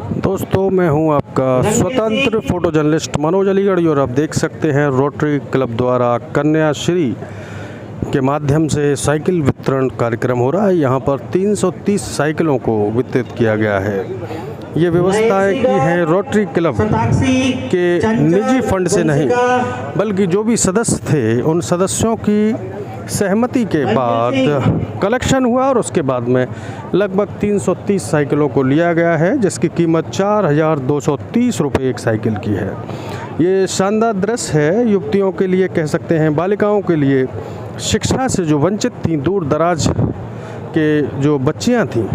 दोस्तों, मैं हूं आपका स्वतंत्र फोटो जर्नलिस्ट मनोज अलीगढ़ और आप देख सकते हैं रोटरी क्लब द्वारा कन्याश्री के माध्यम से साइकिल वितरण कार्यक्रम हो रहा है। यहां पर 330 साइकिलों को वितरित किया गया है। ये व्यवस्थाएं की है रोटरी क्लब के निजी फंड से नहीं, बल्कि जो भी सदस्य थे उन सदस्यों की सहमति के बाद कलेक्शन हुआ और उसके बाद में लगभग 330 साइकिलों को लिया गया है, जिसकी कीमत 4,230 रुपये एक साइकिल की है। ये शानदार दृश्य है। युवतियों के लिए कह सकते हैं, बालिकाओं के लिए, शिक्षा से जो वंचित थीं, दूर दराज के जो बच्चियां थीं,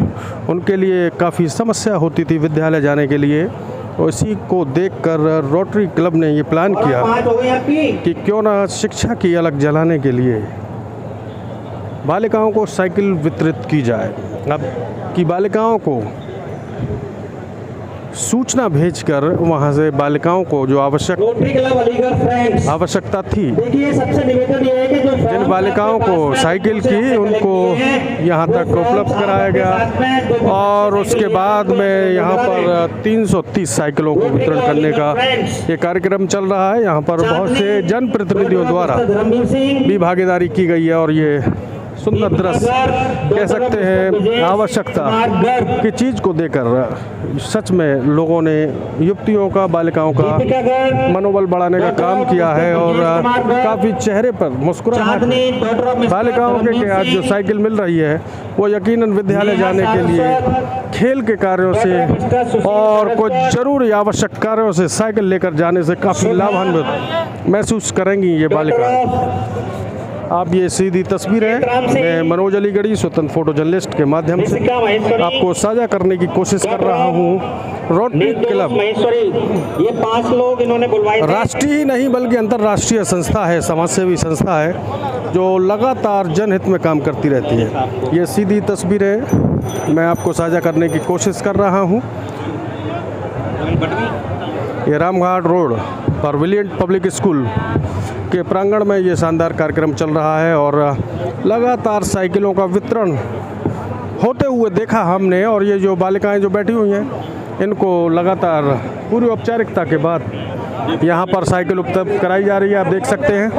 उनके लिए काफ़ी समस्या होती थी विद्यालय जाने के लिए। और इसी को देखकर रोटरी क्लब ने ये प्लान किया कि क्यों ना शिक्षा की अलग जलाने के लिए बालिकाओं को साइकिल वितरित की जाए। अब की बालिकाओं को सूचना भेजकर वहां से बालिकाओं को जो आवश्यकता थी, जिन बालिकाओं को साइकिल की, उनको यहां तक उपलब्ध कराया गया और उसके बाद में यहां पर 330 साइकिलों को वितरण करने का ये कार्यक्रम चल रहा है। यहां पर बहुत से जनप्रतिनिधियों द्वारा भी भागीदारी की गई है और ये सुंदर दृश्य, कह सकते हैं आवश्यकता की चीज़ को देकर सच में लोगों ने युवतियों का, बालिकाओं का मनोबल बढ़ाने का काम किया है और काफ़ी चेहरे पर मुस्कुराहट बालिकाओं के आज जो साइकिल मिल रही है वो यकीनन विद्यालय जाने के लिए, खेल के कार्यों से और कुछ जरूरी आवश्यक कार्यों से साइकिल लेकर जाने से काफ़ी लाभान्वित महसूस करेंगी ये बालिकाएं। आप ये सीधी तस्वीर है, मैं मनोज अलीगढ़ी स्वतंत्र फोटो जर्नलिस्ट के माध्यम से आपको साझा करने की कोशिश कर रहा हूँ। रोटरी क्लब ये 5 लोग इन्होंने बुलवाए, राष्ट्रीय नहीं बल्कि अंतर्राष्ट्रीय संस्था है, समाजसेवी संस्था है जो लगातार जनहित में काम करती रहती है। ये सीधी तस्वीर है, मैं आपको साझा करने की कोशिश कर रहा हूँ। ये रामघाट रोड पर विलियंट पब्लिक स्कूल के प्रांगण में ये शानदार कार्यक्रम चल रहा है और लगातार साइकिलों का वितरण होते हुए देखा हमने। और ये जो बालिकाएं जो बैठी हुई हैं, इनको लगातार पूरी औपचारिकता के बाद यहाँ पर साइकिल उपलब्ध कराई जा रही है। आप देख सकते हैं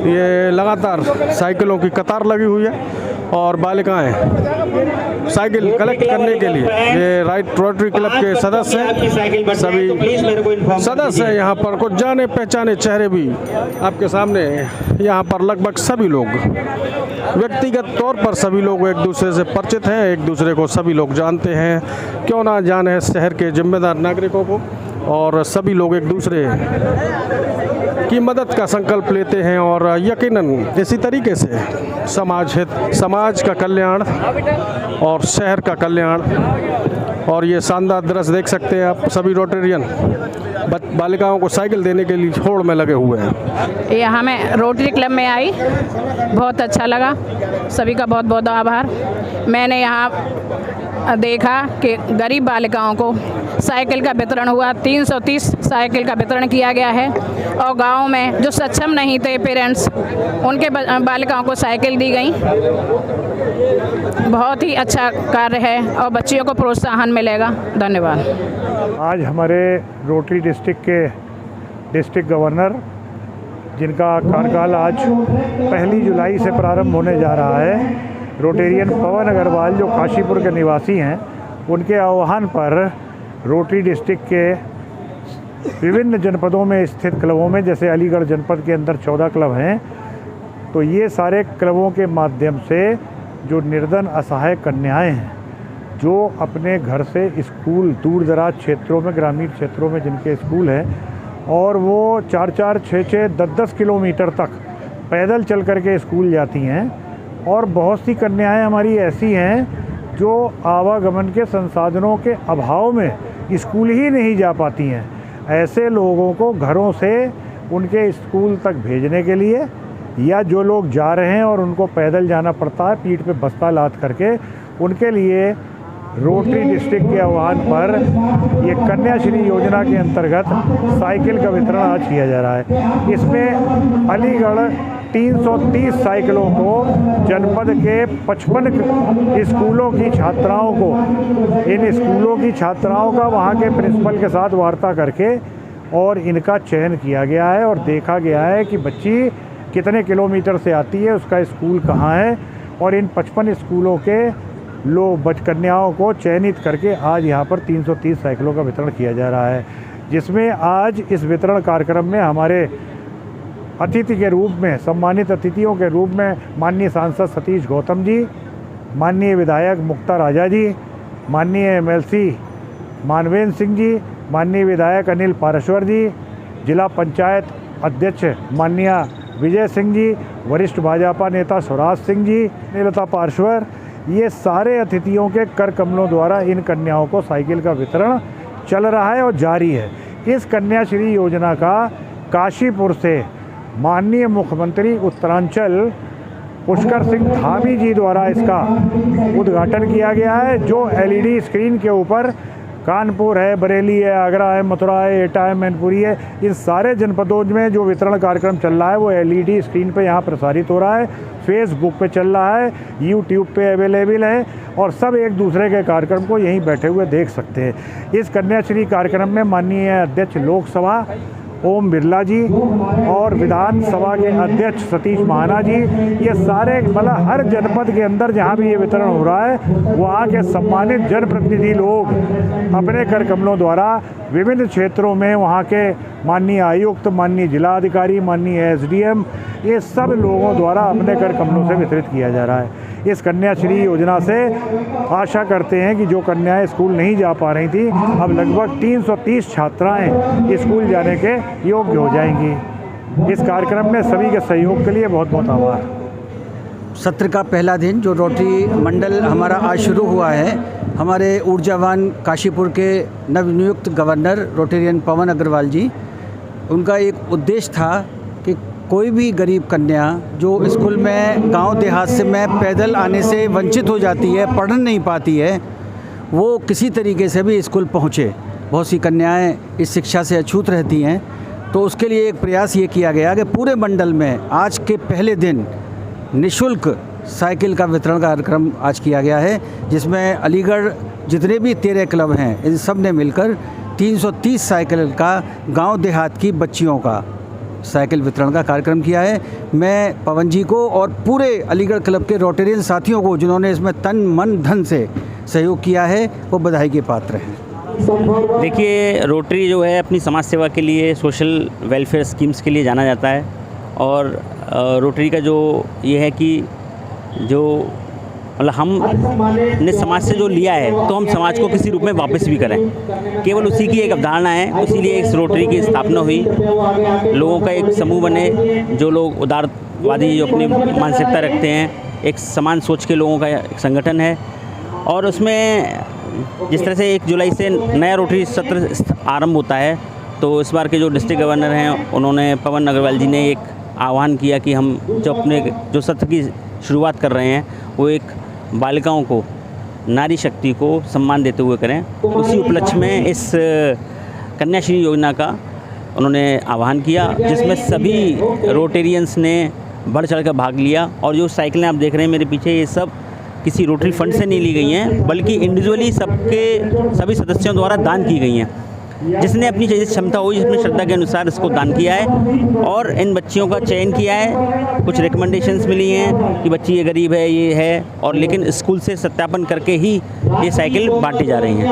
ये लगातार साइकिलों की कतार लगी हुई है और बालिकाएं साइकिल कलेक्ट करने के लिए, ये रोटरी क्लब के सदस्य हैं, सभी सदस्य हैं यहाँ पर। कुछ जाने पहचाने चेहरे भी आपके सामने यहाँ पर, लगभग सभी लोग व्यक्तिगत तौर पर सभी लोग एक दूसरे से परिचित हैं, एक दूसरे को सभी लोग जानते हैं, क्यों ना जाने शहर के जिम्मेदार नागरिकों को। और सभी लोग एक दूसरे की मदद का संकल्प लेते हैं और यकीनन इसी तरीके से समाज का कल्याण और शहर का कल्याण। और ये शानदार दृश्य देख सकते हैं आप, सभी रोटेरियन बालिकाओं को साइकिल देने के लिए होड़ में लगे हुए हैं। यहाँ मैं रोटरी क्लब में आई, बहुत अच्छा लगा, सभी का बहुत बहुत आभार। मैंने यहाँ देखा कि गरीब बालिकाओं को साइकिल का वितरण हुआ, 330 साइकिल का वितरण किया गया है और गांव में जो सक्षम नहीं थे पेरेंट्स, उनके बालिकाओं को साइकिल दी गई। बहुत ही अच्छा कार्य है और बच्चियों को प्रोत्साहन मिलेगा। धन्यवाद। आज हमारे रोटरी डिस्ट्रिक्ट के डिस्ट्रिक्ट गवर्नर, जिनका कार्यकाल आज 1 जुलाई से प्रारंभ होने जा रहा है, रोटेरियन पवन अग्रवाल जो काशीपुर के निवासी हैं, उनके आह्वान पर रोटरी डिस्ट्रिक्ट के विभिन्न जनपदों में स्थित क्लबों में, जैसे अलीगढ़ जनपद के अंदर 14 क्लब हैं, तो ये सारे क्लबों के माध्यम से जो निर्धन असहाय कन्याएं हैं, जो अपने घर से स्कूल, दूर दराज क्षेत्रों में, ग्रामीण क्षेत्रों में जिनके स्कूल हैं और वो 4-4, 6-6, 10-10 किलोमीटर तक पैदल चल कर के स्कूल जाती हैं। और बहुत सी कन्याएं हमारी ऐसी हैं जो आवागमन के संसाधनों के अभाव में स्कूल ही नहीं जा पाती हैं। ऐसे लोगों को घरों से उनके स्कूल तक भेजने के लिए, या जो लोग जा रहे हैं और उनको पैदल जाना पड़ता है पीठ पे बस्ता लाद करके, उनके लिए रोटरी डिस्ट्रिक्ट के आह्वान पर ये कन्याश्री योजना के अंतर्गत साइकिल का वितरण आज किया जा रहा है। इसमें अलीगढ़ 330 साइकिलों को जनपद के 55 स्कूलों की छात्राओं को, इन स्कूलों की छात्राओं का वहाँ के प्रिंसिपल के साथ वार्ता करके और इनका चयन किया गया है और देखा गया है कि बच्ची कितने किलोमीटर से आती है, उसका स्कूल कहाँ है, और इन 55 स्कूलों के कन्याओं को चयनित करके आज यहाँ पर 330 साइकिलों का वितरण किया जा रहा है। जिसमें आज इस वितरण कार्यक्रम में हमारे अतिथि के रूप में, सम्मानित अतिथियों के रूप में माननीय सांसद सतीश गौतम जी, माननीय विधायक मुक्ता राजा जी, माननीय MLC मानवेंद्र सिंह जी, माननीय विधायक अनिल पारेश्वर जी, जिला पंचायत अध्यक्ष माननीय विजय सिंह जी, वरिष्ठ भाजपा नेता स्वराज सिंह जी, नीलता पारेश्वर, ये सारे अतिथियों के कर कमलों द्वारा इन कन्याओं को साइकिल का वितरण चल रहा है और जारी है। इस कन्याश्री योजना का काशीपुर से माननीय मुख्यमंत्री उत्तरांचल पुष्कर सिंह धामी जी द्वारा इसका उद्घाटन किया गया है, जो LED स्क्रीन के ऊपर कानपुर है, बरेली है, आगरा है, मथुरा है, एटा है, मैनपुरी है, इन सारे जनपदों में जो वितरण कार्यक्रम चल रहा है वो LED स्क्रीन पे यहाँ प्रसारित हो रहा है, फेसबुक पे चल रहा है, यूट्यूब पे अवेलेबल है और सब एक दूसरे के कार्यक्रम को यहीं बैठे हुए देख सकते हैं। इस कन्याश्री कार्यक्रम में माननीय अध्यक्ष लोकसभा ओम बिरला जी और विधानसभा के अध्यक्ष सतीश महाना जी, ये सारे मतलब हर जनपद के अंदर जहाँ भी ये वितरण हो रहा है वहाँ के सम्मानित जनप्रतिनिधि लोग अपने कर कमलों द्वारा विभिन्न क्षेत्रों में वहाँ के माननीय आयुक्त, माननीय जिलाधिकारी, माननीय SDM, ये सब लोगों द्वारा अपने कर कमलों से वितरित किया जा रहा है। इस कन्याश्री योजना से आशा करते हैं कि जो कन्याएं स्कूल नहीं जा पा रही थी, अब लगभग 330 छात्राएं स्कूल जाने के योग्य हो जाएंगी। इस कार्यक्रम में सभी के सहयोग के लिए बहुत बहुत आभार। सत्र का पहला दिन जो रोटरी मंडल हमारा आज शुरू हुआ है, हमारे ऊर्जावान काशीपुर के नवनियुक्त गवर्नर रोटेरियन पवन अग्रवाल जी, उनका एक उद्देश्य था कि कोई भी गरीब कन्या जो स्कूल में गांव देहात से में पैदल आने से वंचित हो जाती है, पढ़ नहीं पाती है, वो किसी तरीके से भी स्कूल पहुँचे। बहुत सी कन्याएं इस शिक्षा से अछूत रहती हैं, तो उसके लिए एक प्रयास ये किया गया कि पूरे मंडल में आज के पहले दिन निःशुल्क साइकिल का वितरण कार्यक्रम आज किया गया है, जिसमें अलीगढ़ जितने भी 13 क्लब हैं इन सब ने मिलकर 330 साइकिल का गांव देहात की बच्चियों का साइकिल वितरण का कार्यक्रम किया है। मैं पवन जी को और पूरे अलीगढ़ क्लब के रोटेरियन साथियों को जिन्होंने इसमें तन मन धन से सहयोग किया है वो बधाई के पात्र हैं। देखिए, रोटरी जो है अपनी समाज सेवा के लिए, सोशल वेलफेयर स्कीम्स के लिए जाना जाता है और रोटरी का जो ये है कि जो मतलब हमने समाज से जो लिया है तो हम समाज को किसी रूप में वापस भी करें, केवल उसी की एक अवधारणा है। इसीलिए इस रोटरी की स्थापना हुई, लोगों का एक समूह बने जो लोग उदारवादी, जो अपनी मानसिकता रखते हैं, एक समान सोच के लोगों का एक संगठन है। और उसमें जिस तरह से 1 जुलाई से नया रोटरी सत्र आरंभ होता है, तो इस बार के जो डिस्ट्रिक्ट गवर्नर हैं उन्होंने, पवन अग्रवाल जी ने एक आह्वान किया कि हम जो अपने जो सत्र की शुरुआत कर रहे हैं वो एक बालिकाओं को, नारी शक्ति को सम्मान देते हुए करें। उसी उपलक्ष्य में इस कन्याश्री योजना का उन्होंने आह्वान किया, जिसमें सभी रोटेरियंस ने बढ़ चढ़ कर भाग लिया। और जो साइकिलें आप देख रहे हैं मेरे पीछे, ये सब किसी रोटरी फंड से नहीं ली गई हैं, बल्कि इंडिविजुअली सभी सदस्यों द्वारा दान की गई हैं। जिसने अपनी क्षमता हुई, जिसने श्रद्धा के अनुसार इसको दान किया है और इन बच्चियों का चयन किया है। कुछ रिकमेंडेशंस मिली हैं कि बच्ची ये गरीब है, ये है, और लेकिन स्कूल से सत्यापन करके ही ये साइकिल बांटी जा रही हैं।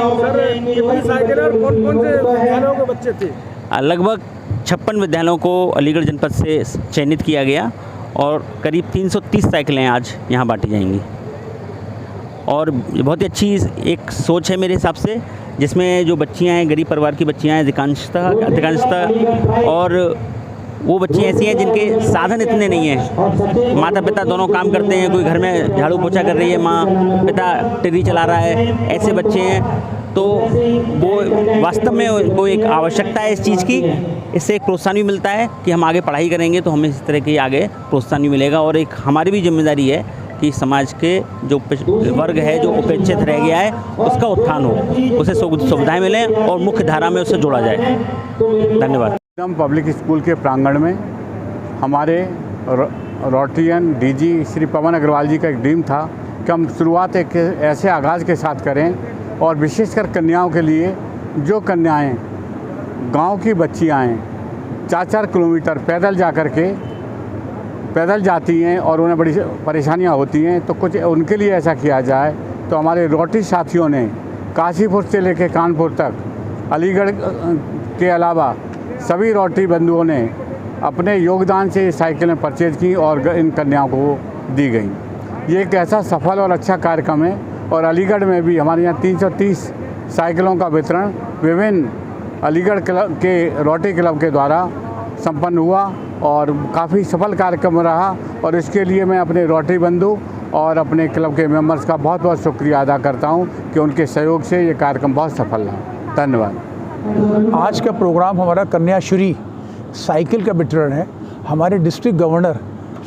लगभग 56 विद्यालयों को अलीगढ़ जनपद से चयनित किया गया और करीब 330 साइकिलें आज यहाँ बांटी जाएंगी। और बहुत ही अच्छी एक सोच है मेरे हिसाब से, जिसमें जो बच्चियां हैं, गरीब परिवार की बच्चियां हैं अधिकांशतः, और वो बच्चियां ऐसी हैं जिनके साधन इतने नहीं हैं। माता पिता दोनों काम करते हैं, कोई घर में झाड़ू पोछा कर रही है माँ, पिता टिर्री चला रहा है, ऐसे बच्चे हैं। तो वो वास्तव में वो एक आवश्यकता है इस चीज़ की। इससे एक प्रोत्साहन भी मिलता है कि हम आगे पढ़ाई करेंगे तो हमें इस तरह के आगे प्रोत्साहन भी मिलेगा। और एक हमारी भी जिम्मेदारी है कि समाज के जो वर्ग है जो उपेक्षित रह गया है उसका उत्थान हो, उसे सुविधाएं मिलें और मुख्य धारा में उसे जोड़ा जाए। धन्यवाद। पब्लिक स्कूल के प्रांगण में हमारे रोटरियन डीजी श्री पवन अग्रवाल जी का एक ड्रीम था कि हम शुरुआत एक ऐसे आगाज़ के साथ करें और विशेषकर कन्याओं के लिए, जो कन्याएं गांव की बच्चियां हैं 4-4 किलोमीटर पैदल जाती हैं और उन्हें बड़ी परेशानियां होती हैं, तो कुछ उनके लिए ऐसा किया जाए। तो हमारे रोटरी साथियों ने काशीपुर से लेकर कानपुर तक, अलीगढ़ के अलावा सभी रोटरी बंधुओं ने अपने योगदान से ये साइकिलें परचेज की और इन कन्याओं को दी गई। ये एक ऐसा सफल और अच्छा कार्यक्रम है और अलीगढ़ में भी हमारे यहाँ 330 साइकिलों का वितरण विभिन्न अलीगढ़ क्लब के रोटरी क्लब के द्वारा संपन्न हुआ और काफ़ी सफल कार्यक्रम रहा और इसके लिए मैं अपने रोटरी बंधु और अपने क्लब के मेंबर्स का बहुत बहुत शुक्रिया अदा करता हूँ कि उनके सहयोग से ये कार्यक्रम बहुत सफल रहा। धन्यवाद। आज का प्रोग्राम हमारा कन्याश्री साइकिल का वितरण है। हमारे डिस्ट्रिक्ट गवर्नर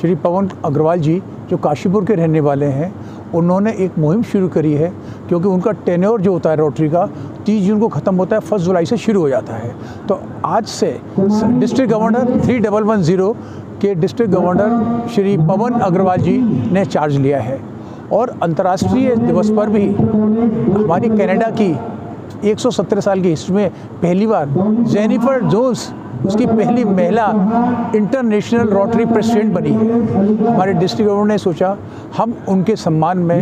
श्री पवन अग्रवाल जी जो काशीपुर के रहने वाले हैं, उन्होंने एक मुहिम शुरू करी है, क्योंकि उनका टेन्योर जो होता है रोटरी का 30 जून को ख़त्म होता है, 1 जुलाई से शुरू हो जाता है। तो आज से डिस्ट्रिक्ट गवर्नर 3110 के डिस्ट्रिक्ट गवर्नर श्री पवन अग्रवाल जी ने चार्ज लिया है और अंतर्राष्ट्रीय दिवस पर भी हमारी कनाडा की 117 साल की हिस्ट्री में पहली बार जेनिफर जोन्स उसकी पहली महिला इंटरनेशनल रोटरी प्रेसिडेंट बनी है। हमारे डिस्ट्रिक्ट गवर्नर ने सोचा हम उनके सम्मान में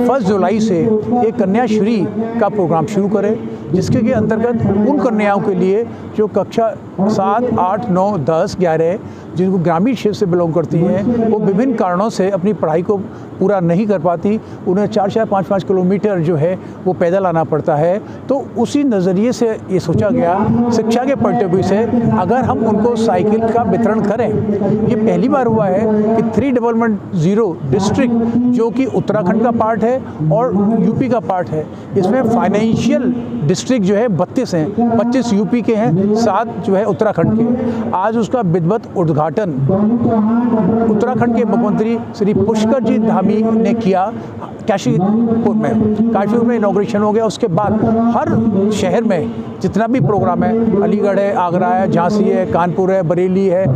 1 जुलाई से एक कन्याश्री का प्रोग्राम शुरू करें, जिसके के अंतर्गत उन कन्याओं के लिए जो कक्षा 7, 8, 9, 10, 11 जिनको ग्रामीण क्षेत्र से बिलोंग करती हैं, वो विभिन्न कारणों से अपनी पढ़ाई को पूरा नहीं कर पाती, उन्हें 4-4, 5-5 किलोमीटर जो है वो पैदल आना पड़ता है। तो उसी नज़रिए से ये सोचा गया, शिक्षा के पॉइंट ऑफ व्यू से अगर हम उनको साइकिल का वितरण करें। ये पहली बार हुआ है कि 3110 डिस्ट्रिक्ट जो कि उत्तराखंड का पार्ट है और यूपी का पार्ट है, इसमें फाइनेंशियल डिस्ट्रिक्ट जो है 32 हैं, 25 यूपी के हैं, 7 जो है उत्तराखंड के। आज उसका विधिवत उद्घाटन उत्तराखंड के मुख्यमंत्री श्री पुष्कर जी धामी ने किया काशीपुर में इनॉग्रेशन हो गया। उसके बाद हर शहर में जितना भी प्रोग्राम है, अलीगढ़ है, आगरा है, झांसी है, कानपुर है, बरेली है,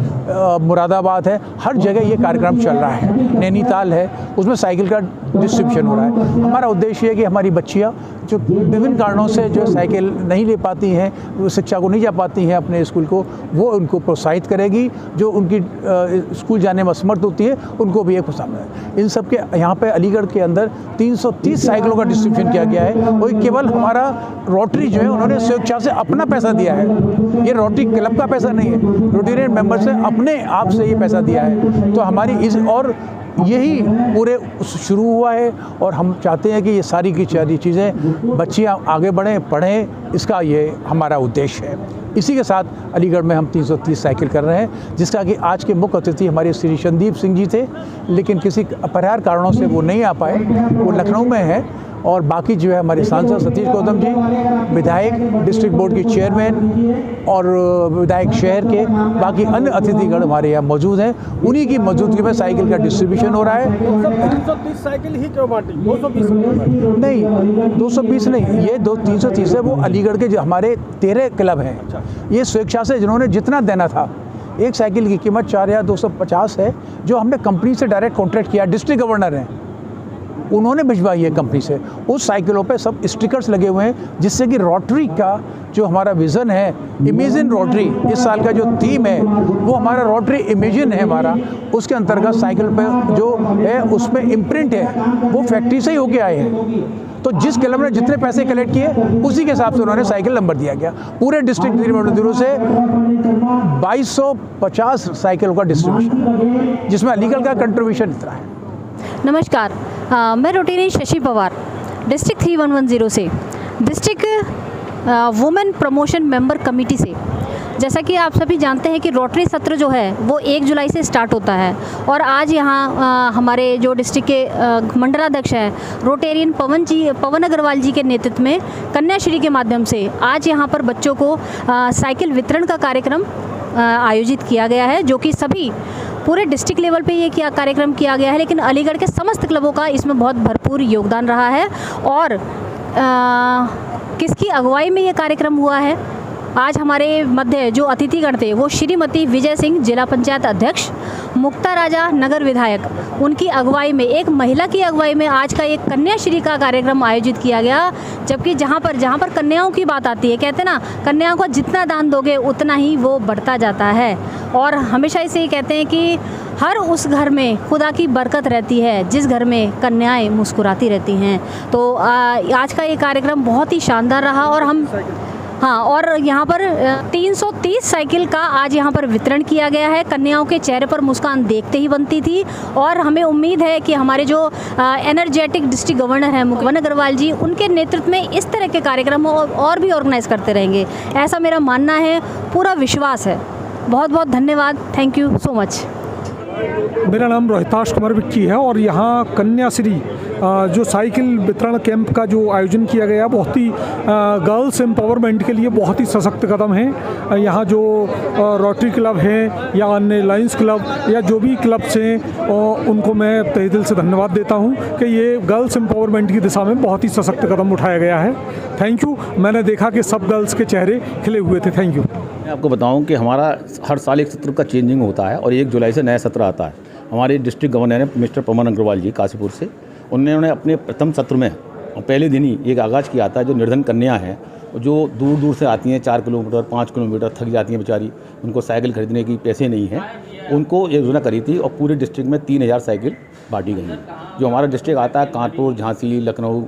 मुरादाबाद है, हर जगह ये कार्यक्रम चल रहा है। नैनीताल है, उसमें साइकिल का डिस्ट्रीब्यूशन हो रहा है। हमारा उद्देश्य है कि हमारी बच्चियाँ जो विभिन्न कारणों से जो साइकिल नहीं ले पाती हैं, वो शिक्षा को नहीं जा पाती हैं अपने स्कूल को, वो उनको प्रोत्साहित करेगी। जो उनकी स्कूल जाने में असमर्थ होती है उनको भी एक प्रोत्साहन है। इन सब के यहाँ पे अलीगढ़ के अंदर 330 साइकिलों का डिस्ट्रीब्यूशन किया गया है। वो केवल हमारा रोटरी जो है उन्होंने स्वेच्छा से अपना पैसा दिया है, ये रोटरी क्लब का पैसा नहीं है, रोटेरियन मेंबर्स ने अपने आप से ये पैसा दिया है। तो हमारी इस और यही पूरे शुरू हुआ है और हम चाहते हैं कि ये सारी की सारी चीज़ें बच्चियाँ आगे बढ़ें, पढ़ें, इसका ये हमारा उद्देश्य है। इसी के साथ अलीगढ़ में हम 330 साइकिल कर रहे हैं, जिसका कि आज के मुख्य अतिथि हमारे श्री संदीप सिंह जी थे, लेकिन किसी अपरिहार्य कारणों से वो नहीं आ पाए, वो लखनऊ में है। और बाकी जो है हमारे सांसद सतीश गौतम जी, विधायक, डिस्ट्रिक्ट बोर्ड के चेयरमैन और विधायक शहर के बाकी अन्य अतिथिगण हमारे यहाँ मौजूद हैं। उन्हीं की मौजूदगी में साइकिल का डिस्ट्रीब्यूशन हो रहा है। 330 साइकिल ही क्यों बांटी? 220 नहीं, 220 नहीं, ये 330 है। वो अलीगढ़ के जो हमारे 13 क्लब हैं, ये स्वेच्छा से जिन्होंने जितना देना था, एक साइकिल की कीमत 4250 है, जो हमने कंपनी से डायरेक्ट कॉन्ट्रैक्ट किया। डिस्ट्रिक्ट गवर्नर हैं, उन्होंने भिजवाई है कंपनी से। उस साइकिलों पे सब स्टिकर्स लगे हुए हैं, जिससे कि रोटरी का जो हमारा विज़न है, इमेजिन रोटरी, इस साल का जो थीम है वो हमारा रोटरी इमेजिन है हमारा। उसके अंतर्गत साइकिल पे जो है उसमें इम्प्रिंट है, वो फैक्ट्री से ही होके आए हैं। तो जिस क्लब ने जितने पैसे कलेक्ट किए उसी के हिसाब से उन्होंने साइकिल नंबर दिया गया। पूरे डिस्ट्रिक्ट से 2250 साइकिलों का डिस्ट्रीब्यूशन, जिसमें अलीगढ़ का कंट्रीब्यूशन इतना है। नमस्कार, मैं रोटेरियन शशि पवार डिस्ट्रिक्ट 3110 से, district women promotion member committee से। जैसा कि आप सभी जानते हैं कि रोटरी सत्र जो है वो 1 जुलाई से स्टार्ट होता है और आज यहाँ हमारे जो डिस्ट्रिक्ट के मंडलाध्यक्ष हैं रोटेरियन पवन अग्रवाल जी के नेतृत्व में कन्याश्री के माध्यम से आज यहाँ पर बच्चों को साइकिल वितरण का कार्यक्रम आयोजित किया गया है, जो कि सभी पूरे डिस्ट्रिक्ट लेवल पे ये कार्यक्रम किया गया है, लेकिन अलीगढ़ के समस्त क्लबों का इसमें बहुत भरपूर योगदान रहा है। और किसकी अगुवाई में ये कार्यक्रम हुआ है? आज हमारे मध्य जो अतिथिगण थे वो श्रीमती विजय सिंह, जिला पंचायत अध्यक्ष, मुक्ता राजा, नगर विधायक, उनकी अगुवाई में, एक महिला की अगुवाई में आज का एक कन्याश्री का कार्यक्रम आयोजित किया गया। जबकि जहाँ पर कन्याओं की बात आती है, कहते ना कन्याओं को जितना दान दोगे उतना ही वो बढ़ता जाता है। और हमेशा इसे ये कहते हैं कि हर उस घर में खुदा की बरकत रहती है जिस घर में कन्याएं मुस्कुराती रहती हैं। तो आज का ये कार्यक्रम बहुत ही शानदार रहा। और हम और यहाँ पर 330 साइकिल का आज यहाँ पर वितरण किया गया है। कन्याओं के चेहरे पर मुस्कान देखते ही बनती थी। और हमें उम्मीद है कि हमारे जो एनर्जेटिक डिस्ट्रिक्ट गवर्नर हैं पवन अग्रवाल जी, उनके नेतृत्व में इस तरह के कार्यक्रम और भी ऑर्गेनाइज करते रहेंगे, ऐसा मेरा मानना है, पूरा विश्वास है। बहुत बहुत धन्यवाद, थैंक यू सो मच। मेरा नाम रोहिताश कुमार विक्की है और यहाँ कन्याश्री जो साइकिल वितरण कैंप का जो आयोजन किया गया, बहुत ही गर्ल्स एम्पावरमेंट के लिए बहुत ही सशक्त कदम है। यहाँ जो रोटरी क्लब हैं या अन्य लायंस क्लब या जो भी क्लब्स हैं उनको मैं तहे दिल से धन्यवाद देता हूँ कि ये गर्ल्स एम्पावरमेंट की दिशा में बहुत ही सशक्त कदम उठाया गया है। Thank you. मैंने देखा कि सब गर्ल्स के चेहरे खिले हुए थे। Thank you. मैं आपको बताऊं कि हमारा हर साल एक सत्र का चेंजिंग होता है और 1 जुलाई से नया सत्र आता है। हमारे डिस्ट्रिक्ट गवर्नर हैं मिस्टर पवन अग्रवाल जी काशीपुर से, उन्होंने अपने प्रथम सत्र में पहले दिन ही एक आगाज़ किया था। जो निर्धन कन्या हैं, जो दूर दूर से आती हैं, 4 किलोमीटर 5 किलोमीटर, थक जाती हैं बेचारी, उनको साइकिल खरीदने की पैसे नहीं हैं, उनको ये योजना करी थी और पूरे डिस्ट्रिक्ट में 3000 साइकिल बांटी गई हैं। जो हमारा डिस्ट्रिक्ट आता है कानपुर, झांसी, लखनऊ,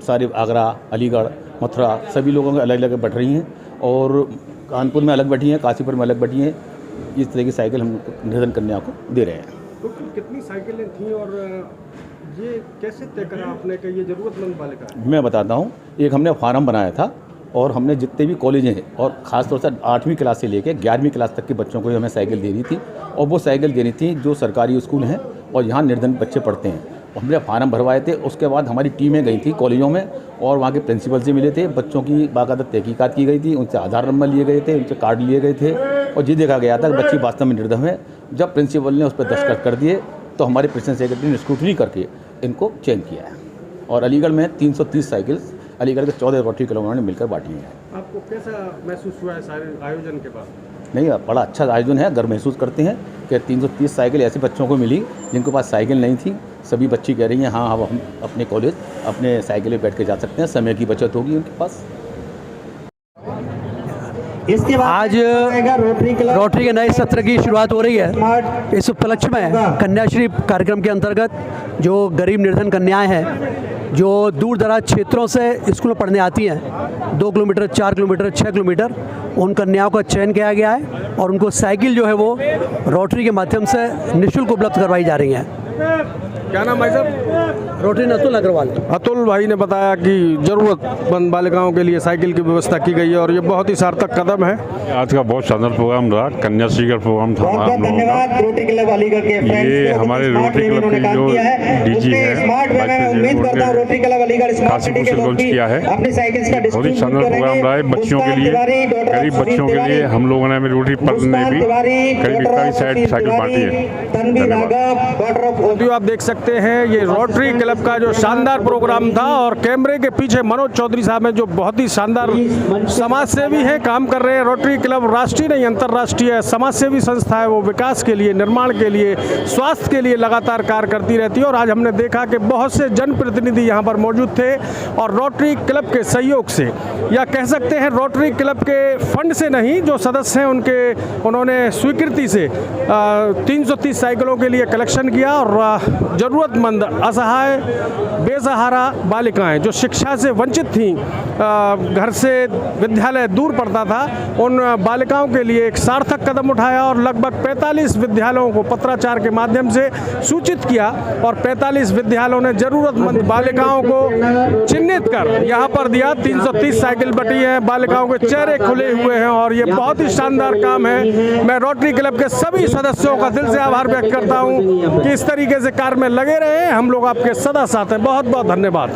सारे आगरा, अलीगढ़, मथुरा, सभी लोगों के अलग अलग बैठ रही हैं और कानपुर में अलग बैठी हैं, काशीपुर में अलग बैठी हैं। इस तरह की साइकिल हम निर्धन कन्या को दे रहे हैं। तो कितनी साइकिलें थीं और ये कैसे तय करा आपने कि ये ज़रूरतमंद बालिका है? मैं बताता हूँ। एक हमने फार्म बनाया था और हमने जितने भी कॉलेज हैं और ख़ासतौर से 8वीं क्लास से लेकर 11वीं क्लास तक के बच्चों को हमें साइकिल देनी थी। और वो साइकिल देनी थी जो सरकारी स्कूल हैं और यहाँ निर्धन बच्चे पढ़ते हैं। हमने फार्म भरवाए थे। उसके बाद हमारी टीमें गई थी कॉलेजों में और वहाँ के प्रिंसिपल से मिले थे। बच्चों की बाकायदा तहकीकात की गई थी, उनसे आधार नंबर लिए गए थे, उनसे कार्ड लिए गए थे और ये देखा गया था कि बच्ची वास्तव में निर्धन है। जब प्रिंसिपल ने उस पर दस्तखत कर दिए तो हमारे प्रेसिडेंट सेक्रेटरी ने स्क्रूटनी करके इनको चेंज किया है। और अलीगढ़ में 330 साइकिल अलीगढ़ के 14 रोटरी क्लबों ने मिलकर बांटी हैं। आपको कैसा महसूस हुआ है सारे आयोजन के बाद? नहीं, बड़ा अच्छा आयोजन है। गर्व महसूस करते हैं कि 330 साइकिल ऐसे बच्चों को मिली जिनके पास साइकिल नहीं थी। सभी बच्ची कह रही हैं हाँ हम अपने कॉलेज अपने साइकिल पे बैठ के जा सकते हैं, समय की बचत होगी उनके पास। आज रोटरी के नए सत्र की शुरुआत हो रही है। इस उपलक्ष्य में कन्याश्री कार्यक्रम के अंतर्गत जो गरीब निर्धन कन्याएं हैं जो दूर दराज क्षेत्रों से स्कूल में पढ़ने आती हैं, 2 किलोमीटर, 4 किलोमीटर, 6 किलोमीटर, उन कन्याओं का चयन किया गया है और उनको साइकिल जो है वो रोटरी के माध्यम से निःशुल्क उपलब्ध करवाई जा रही है। क्या नाम भाई साहब? रोटरी अतुल अग्रवाल। अतुल भाई ने बताया कि ज़रूरतमंद बालिकाओं के लिए साइकिल की व्यवस्था की गई है और ये बहुत ही सार्थक कदम है। आज का बहुत शानदार प्रोग्राम रहा। कन्याश्री का प्रोग्राम था हम लोगों का। ये हमारे रोटरी क्लब के जो डीजी है काशीपुर से लॉन्च किया है। बहुत ही शानदार प्रोग्राम रहा है बच्चों के लिए, गरीब बच्चों के लिए। हम लोगों ने रोटरी पल ने भी करीब 41 साइकिल बांटी है। धन्यवाद। आप देख सकते हैं ये रोटरी क्लब का जो शानदार प्रोग्राम था और कैमरे के पीछे मनोज चौधरी साहब हैं जो बहुत ही शानदार समाज सेवी हैं, काम कर रहे हैं। रोटरी क्लब राष्ट्रीय नहीं अंतर्राष्ट्रीय समाज सेवी संस्था है, वो विकास के लिए, निर्माण के लिए, स्वास्थ्य के लिए लगातार कार्य करती रहती है। और आज हमने देखा कि बहुत से जनप्रतिनिधि यहाँ पर मौजूद थे और रोटरी क्लब के सहयोग से या कह सकते हैं रोटरी क्लब के फंड से नहीं, जो सदस्य हैं उन्होंने स्वीकृति से 330 साइकिलों के लिए कलेक्शन किया और ज़रूरतमंद, असहाय, बेसहारा बालिकाएं जो शिक्षा से वंचित थीं, घर से विद्यालय दूर पड़ता था, उन बालिकाओं के लिए एक सार्थक कदम उठाया और लगभग 45 विद्यालयों को पत्राचार के माध्यम से सूचित किया और 45 विद्यालयों ने ज़रूरतमंद बालिकाओं को चिन्हित कर यहाँ पर दिया। 330 साइकिल बटी है, बालिकाओं के चेहरे खुले हुए हैं और ये बहुत ही शानदार काम है। मैं रोटरी क्लब के सभी सदस्यों का दिल से आभार व्यक्त करता हूँ कि इस तरीके से कार्य में लगे रहे। हम लोग आपके सदा साथ हैं। बहुत बहुत धन्यवाद।